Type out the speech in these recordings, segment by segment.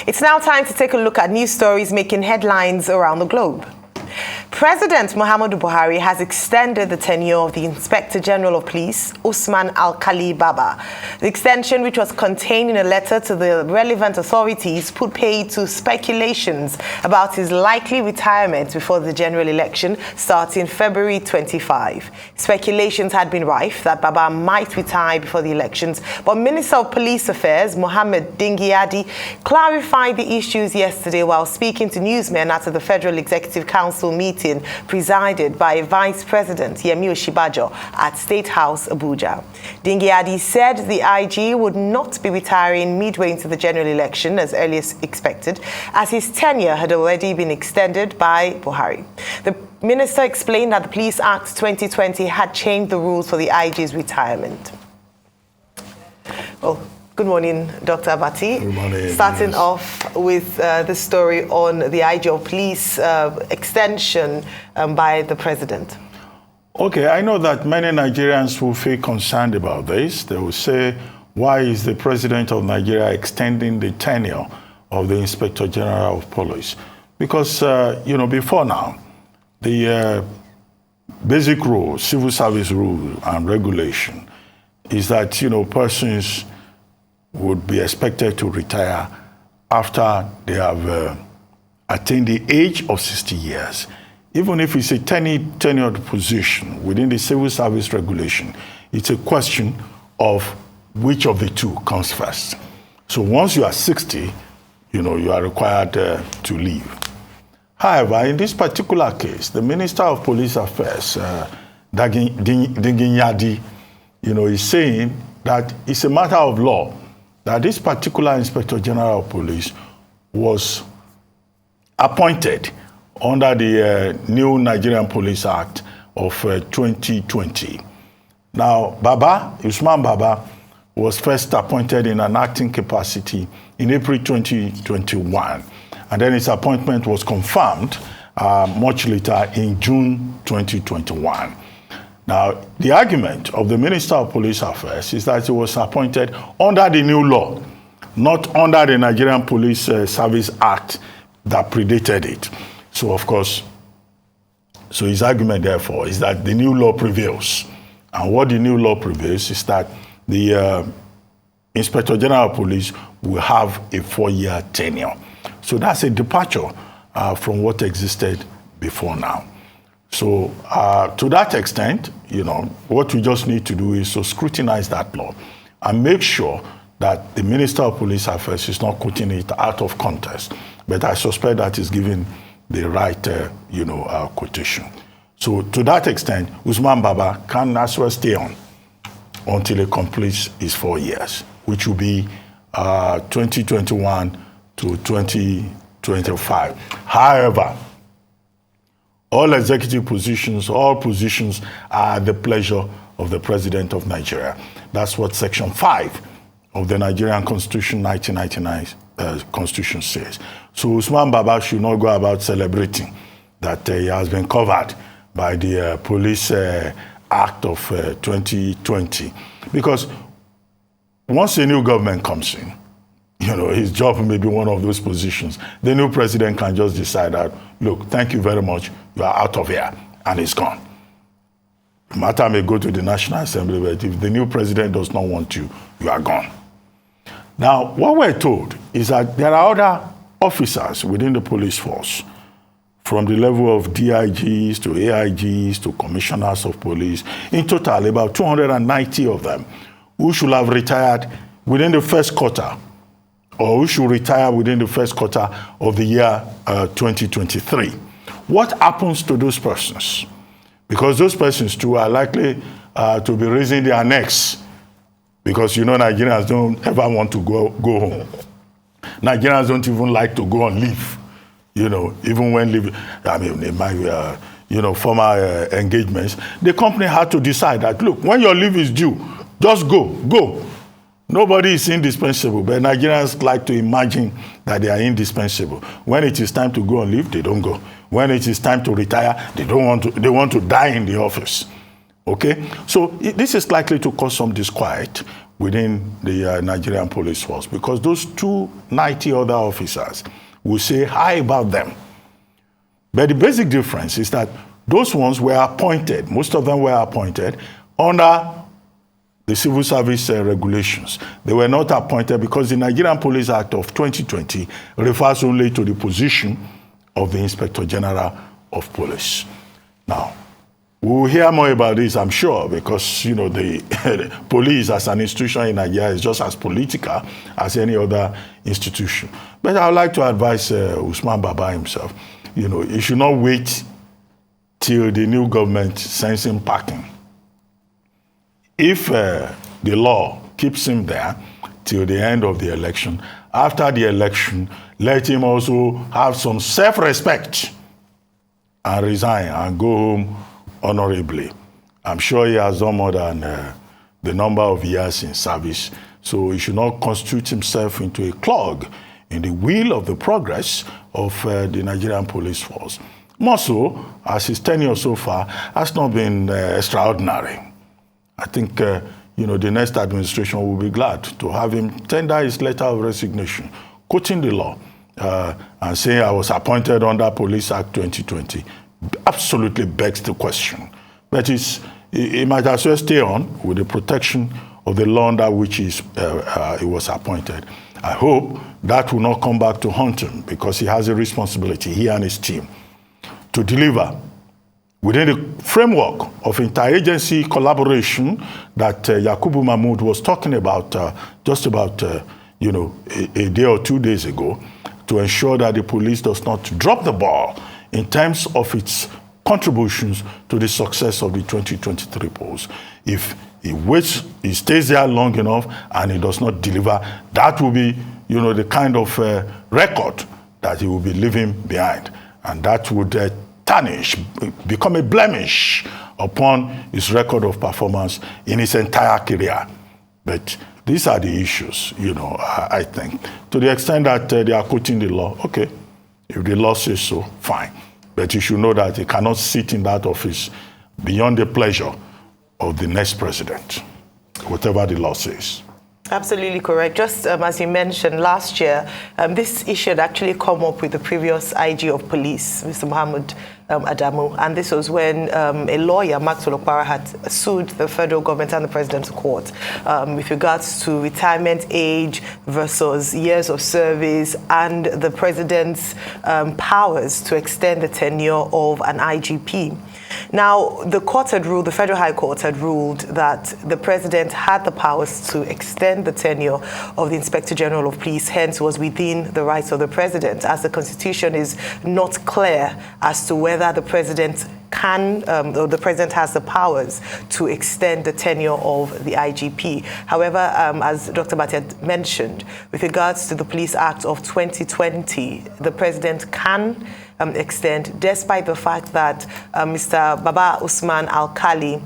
It's now time to take a look at news stories making headlines around the globe. President Muhammadu Buhari has extended the tenure of the Inspector General of Police, Usman Alkali Baba. The extension, which was contained in a letter to the relevant authorities, put paid to speculations about his likely retirement before the general election starting February 25. Speculations had been rife that Baba might retire before the elections, but Minister of Police Affairs, Mohammed Dingyadi, clarified the issues yesterday while speaking to newsmen after the Federal Executive Council meeting presided by Vice President Yemi Osinbajo at State House, Abuja. Dingyadi said the IG would not be retiring midway into the general election as early as expected, as his tenure had already been extended by Buhari. The minister explained that the Police Act 2020 had changed the rules for the IG's retirement. Well, good morning, Dr. Abati. Good morning. Starting off with the story on the IG of Police extension by the president. Okay, I know that many Nigerians will feel concerned about this. They will say, why is the president of Nigeria extending the tenure of the Inspector General of Police? Because, before now, the basic rule, civil service rule and regulation is that, persons would be expected to retire after they have attained the age of 60 years. Even if it's a tenured position within the civil service regulation, it's a question of which of the two comes first. So once you are 60, you are required to leave. However, in this particular case, the Minister of Police Affairs, Dingyadi, is saying that it's a matter of law that this particular Inspector General of Police was appointed under the new Nigerian Police Act of 2020. Now, Usman Baba was first appointed in an acting capacity in April 2021, and then his appointment was confirmed much later in June 2021. Now, the argument of the Minister of Police Affairs is that he was appointed under the new law, not under the Nigerian Police Service Act that predated it. So, of course, his argument, therefore, is that the new law prevails. And what the new law prevails is that the Inspector General of Police will have a 4-year tenure. So that's a departure from what existed before now. So to that extent, what we just need to do is to scrutinize that law and make sure that the Minister of Police Affairs is not putting it out of context. But I suspect that is giving the right, quotation. So to that extent, Usman Baba can as well stay on until he completes his 4 years, which will be 2021 to 2025. However, all executive positions, all positions are at the pleasure of the President of Nigeria. That's what Section 5 of the Nigerian Constitution, 1999 Constitution says. So Usman Baba should not go about celebrating that he has been covered by the Police Act of 2020. Because once a new government comes in, his job may be one of those positions. The new president can just decide that, look, thank you very much, you are out of here, and it's gone. The matter may go to the National Assembly, but if the new president does not want you, you are gone. Now, what we're told is that there are other officers within the police force, from the level of DIGs to AIGs to commissioners of police, in total about 290 of them, who should have retired within the first quarter, or who should retire within the first quarter of the year 2023. What happens to those persons? Because those persons too are likely to be raising their necks, because Nigerians don't ever want to go home. Nigerians don't even like to go on leave, even when leaving. In my former engagements, the company had to decide that, look, when your leave is due, just go. Nobody is indispensable, but Nigerians like to imagine that they are indispensable. When it is time to go on leave, they don't go. When it is time to retire, they want to die in the office. Okay? So this is likely to cause some disquiet within the Nigerian police force, because those 290 other officers will say hi about them. But the basic difference is that those ones were appointed, most of them were appointed under the civil service regulations. They were not appointed because the Nigerian Police Act of 2020 refers only to the position of the Inspector General of Police. Now, we'll hear more about this, I'm sure, because, you know, the police as an institution in Nigeria is just as political as any other institution. But I would like to advise Usman Baba himself, you know, he should not wait till the new government sends him packing. If the law keeps him there till the end of the election, after the election, let him also have some self-respect and resign and go home honorably. I'm sure he has done more than the number of years in service, so he should not constitute himself into a clog in the wheel of the progress of the Nigerian police force. More so, as his tenure so far has not been extraordinary. I think you know, the next administration will be glad to have him tender his letter of resignation, quoting the law and saying, I was appointed under Police Act 2020. Absolutely begs the question. But he might as well stay on with the protection of the law under which he was appointed. I hope that will not come back to haunt him, because he has a responsibility, he and his team, to deliver within the framework of interagency collaboration that Yakubu Mahmoud was talking about just about you know, a day or 2 days ago, to ensure that the police does not drop the ball in terms of its contributions to the success of the 2023 polls. If he stays there long enough and he does not deliver, that will be, you know, the kind of record that he will be leaving behind. And that would tarnish, become a blemish upon his record of performance in his entire career. But these are the issues, you know, I think. To the extent that they are quoting the law, okay. If the law says so, fine. But you should know that he cannot sit in that office beyond the pleasure of the next president, whatever the law says. Absolutely correct. Just as you mentioned, last year, this issue had actually come up with the previous IG of police, Mr. Mahmoud Adamu, and this was when a lawyer, Maxwell Okpara, had sued the federal government and the president's court with regards to retirement age versus years of service and the president's powers to extend the tenure of an IGP. Now, the court had ruled, the Federal High Court had ruled that the president had the powers to extend the tenure of the Inspector General of Police, hence was within the rights of the president, as the Constitution is not clear as to whether the president can, or the president has the powers to extend the tenure of the IGP. However, as Dr. Bati had mentioned, with regards to the Police Act of 2020, the president can extend, despite the fact that Mr. Baba Usman Al-Khali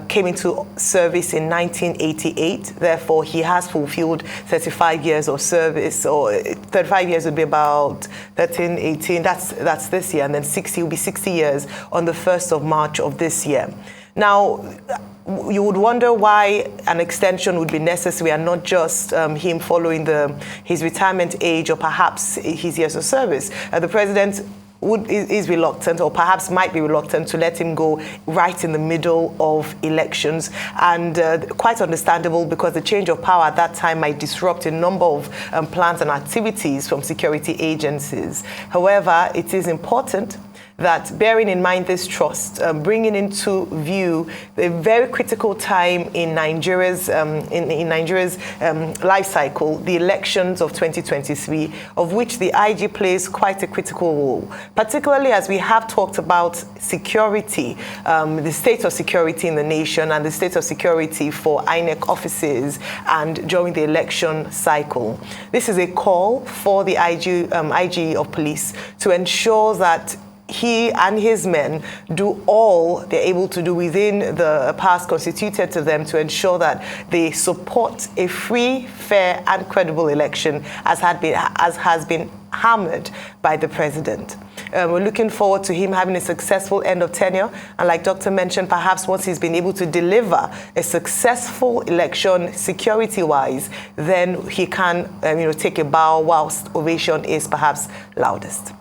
came into service in 1988. Therefore, he has fulfilled 35 years of service, or 35 years would be about 13, 18, that's this year, and then 60 will be 60 years on the 1st of March of this year. Now, you would wonder why an extension would be necessary and not just him following his retirement age or perhaps his years of service. The president is reluctant, or perhaps might be reluctant, to let him go right in the middle of elections, and quite understandable, because the change of power at that time might disrupt a number of plans and activities from security agencies. However, it is important that, bearing in mind this trust, bringing into view a very critical time in Nigeria's life cycle, the elections of 2023, of which the IG plays quite a critical role, particularly as we have talked about security, the state of security in the nation and the state of security for INEC offices and during the election cycle. This is a call for the IG of police to ensure that he and his men do all they're able to do within the powers constituted to them to ensure that they support a free, fair, and credible election, as has been hammered by the president. We're looking forward to him having a successful end of tenure, and like Doctor mentioned, perhaps once he's been able to deliver a successful election security-wise, then he can take a bow whilst ovation is perhaps loudest.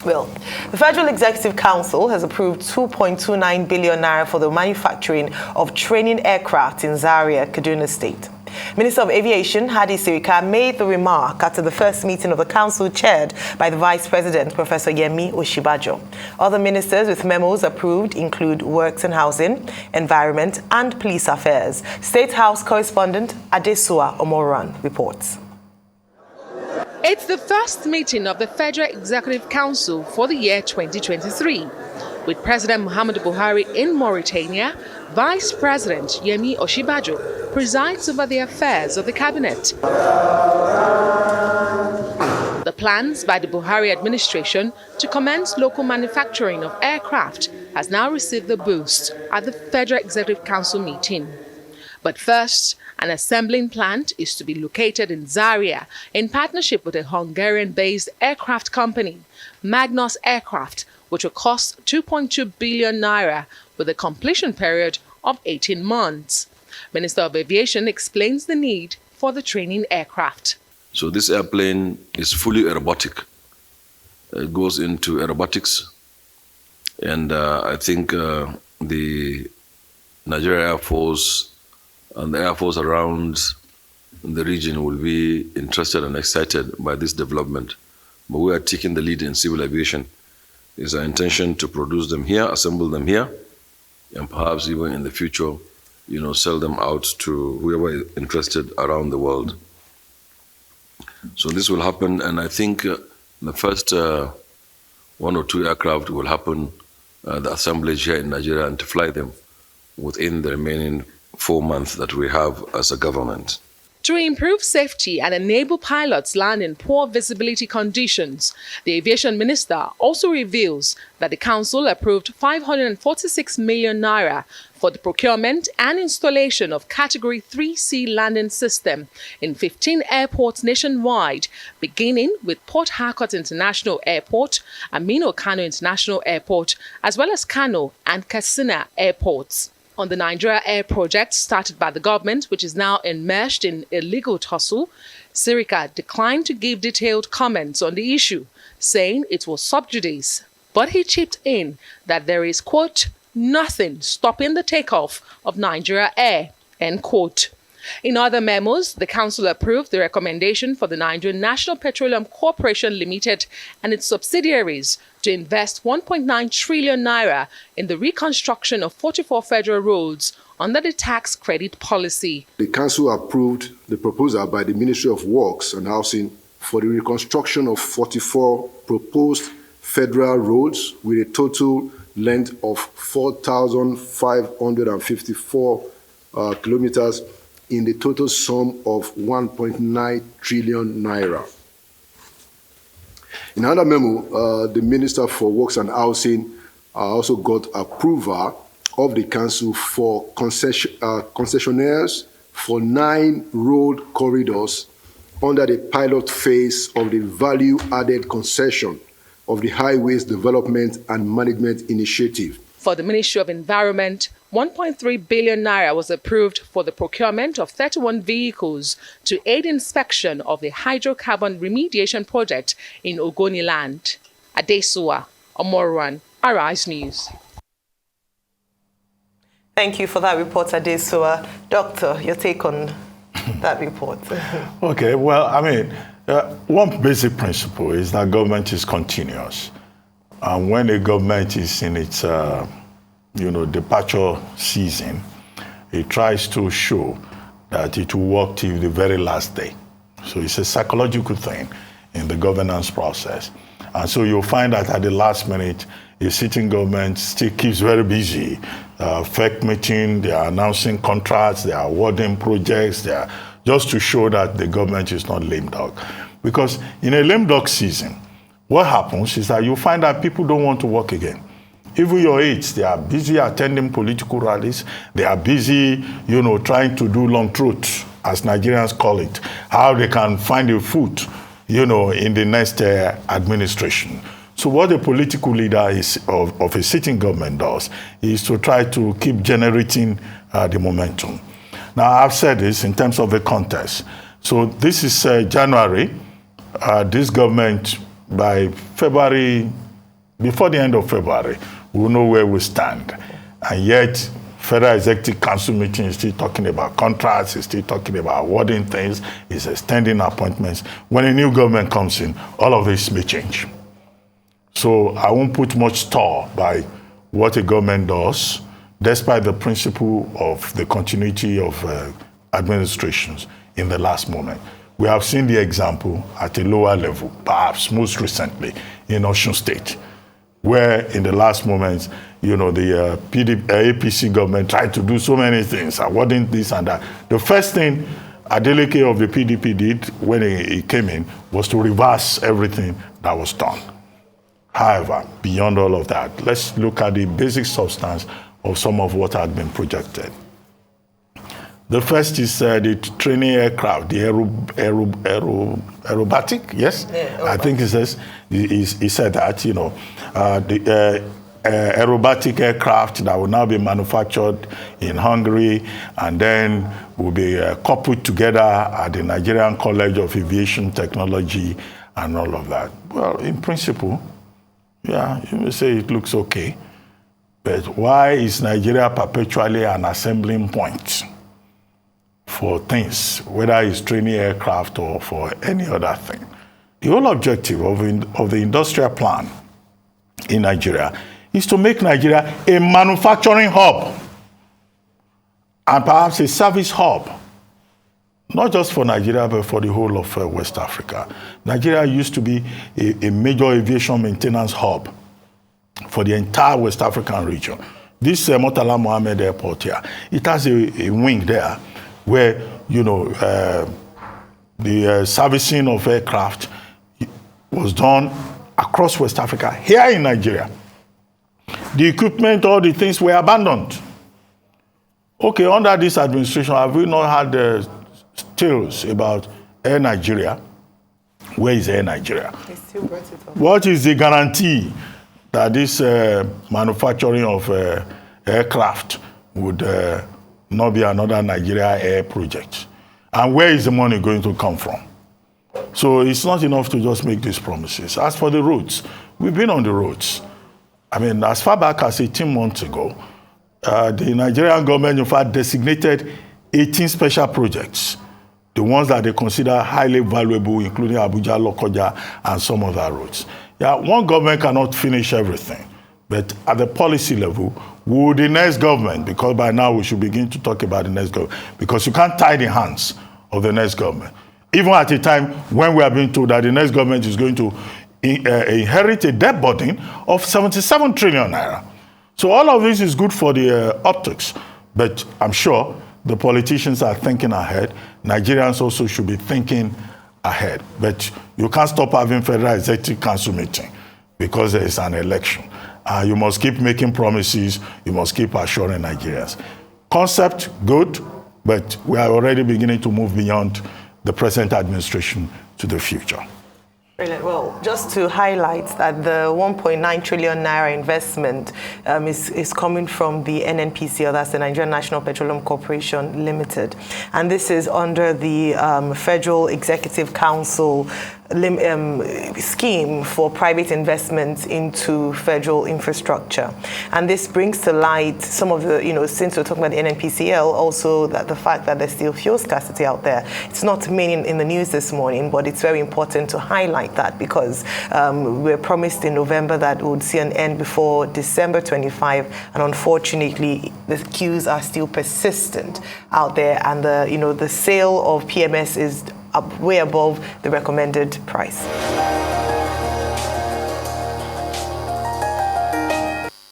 Well, the Federal Executive Council has approved 2.29 billion naira for the manufacturing of training aircraft in Zaria, Kaduna State. Minister of Aviation Hadi Sirika made the remark after the first meeting of the council chaired by the Vice President, Professor Yemi Osinbajo. Other ministers with memos approved include Works and Housing, Environment, and Police Affairs. State House correspondent Adesua Omoran reports. It's the first meeting of the Federal Executive Council for the year 2023. With President Muhammadu Buhari in Mauritania, Vice President Yemi Osinbajo presides over the affairs of the cabinet. The plans by the Buhari administration to commence local manufacturing of aircraft has now received the boost at the Federal Executive Council meeting. But first, an assembling plant is to be located in Zaria in partnership with a Hungarian-based aircraft company, Magnus Aircraft, which will cost 2.2 billion naira with a completion period of 18 months. Minister of Aviation explains the need for the training aircraft. So this airplane is fully aerobatic. It goes into aerobatics, and I think the Nigeria Air Force and the Air Force around the region will be interested and excited by this development. But we are taking the lead in civil aviation. It's our intention to produce them here, assemble them here, and perhaps even in the future, sell them out to whoever is interested around the world. So this will happen, and I think the first 1 or 2 aircraft will happen, the assemblage here in Nigeria, and to fly them within the remaining 4 months that we have as a government. To improve safety and enable pilots land in poor visibility conditions, the aviation minister also reveals that the council approved 546 million naira for the procurement and installation of Category 3C landing system in 15 airports nationwide, beginning with Port Harcourt International Airport, Aminu Kano International Airport, as well as Kano and Katsina airports. On the Nigeria Air project started by the government, which is now immersed in a legal tussle, Sirika declined to give detailed comments on the issue, saying it was sub judice. But he chipped in that there is, quote, nothing stopping the takeoff of Nigeria Air, end quote. In other memos, the council approved the recommendation for the Nigerian National Petroleum Corporation Limited and its subsidiaries to invest 1.9 trillion naira in the reconstruction of 44 federal roads under the tax credit policy. The council approved the proposal by the Ministry of Works and Housing for the reconstruction of 44 proposed federal roads with a total length of 4,554 kilometers in the total sum of 1.9 trillion naira. In another memo, the Minister for Works and Housing also got approval of the council for concessionaires for 9 road corridors under the pilot phase of the value-added concession of the Highways Development and Management Initiative. For the Ministry of Environment, 1.3 billion naira was approved for the procurement of 31 vehicles to aid inspection of the hydrocarbon remediation project in Ogoniland. Adesua Omoran, Arise News. Thank you for that report, Adesua. Doctor, your take on that report? Okay, well, one basic principle is that government is continuous. And when a government is in its, departure season, it tries to show that it will work till the very last day. So it's a psychological thing in the governance process. And so you'll find that at the last minute, a sitting government still keeps very busy. Fake meeting, they are announcing contracts, they are awarding projects, they are just to show that the government is not lame dog. Because in a lame dog season, what happens is that you find that people don't want to work again. Even your aides, they are busy attending political rallies. They are busy, trying to do long truths, as Nigerians call it, how they can find a foot, in the next administration. So what a political leader of a sitting government does is to try to keep generating the momentum. Now, I've said this in terms of the contest. So this is January. This government, by February, before the end of February, we'll know where we stand. And yet, Federal Executive Council meeting is still talking about contracts, is still talking about awarding things, is extending appointments. When a new government comes in, all of this may change. So I won't put much store by what a government does, despite the principle of the continuity of administrations in the last moment. We have seen the example at a lower level, perhaps most recently in Osun State, where in the last moments, the APC government tried to do so many things, awarding this and that. The first thing Adeleke of the PDP did when he came in was to reverse everything that was done. However, beyond all of that, let's look at the basic substance of some of what had been projected. The first is the training aircraft, the aerobatic, yes? Yeah, I think he said that, the aerobatic aircraft that will now be manufactured in Hungary and then will be coupled together at the Nigerian College of Aviation Technology and all of that. Well, in principle, yeah, you may say it looks okay, but why is Nigeria perpetually an assembling point for things, whether it's training aircraft or for any other thing? The whole objective of the industrial plan in Nigeria is to make Nigeria a manufacturing hub and perhaps a service hub, not just for Nigeria, but for the whole of West Africa. Nigeria used to be a major aviation maintenance hub for the entire West African region. This Murtala Mohammed Airport here, it has a wing there where, the servicing of aircraft was done across West Africa, here in Nigeria. The equipment, all the things were abandoned. Okay, under this administration, have we not had tales about Air Nigeria? Where is Air Nigeria? They still brought it up. What is the guarantee that this manufacturing of aircraft would not be another Nigeria Air project? And where is the money going to come from? So it's not enough to just make these promises. As for the roads, we've been on the roads. I mean, as far back as 18 months ago, the Nigerian government, in fact, designated 18 special projects, the ones that they consider highly valuable, including Abuja, Lokoja, and some other roads. Yeah, one government cannot finish everything, but at the policy level, will the next government, because by now we should begin to talk about the next government, because you can't tie the hands of the next government. Even at a time when we are being told that the next government is going to inherit a debt burden of 77 trillion naira. So all of this is good for the optics, but I'm sure the politicians are thinking ahead. Nigerians also should be thinking ahead. But you can't stop having Federal Executive Council meeting because there is an election. You must keep making promises. You must keep assuring Nigerians. Concept, good, but we are already beginning to move beyond the present administration to the future. Brilliant. Well, just to highlight that the 1.9 trillion naira investment is coming from the NNPC, or that's the Nigerian National Petroleum Corporation Limited. And this is under the Federal Executive Council scheme for private investments into federal infrastructure. And this brings to light some of the, since we're talking about the NNPCL, also that the fact that there's still fuel scarcity out there. It's not main in the news this morning, but it's very important to highlight that because we're promised in November that we would see an end before December 25, and unfortunately the queues are still persistent out there, and the sale of PMS is way above the recommended price.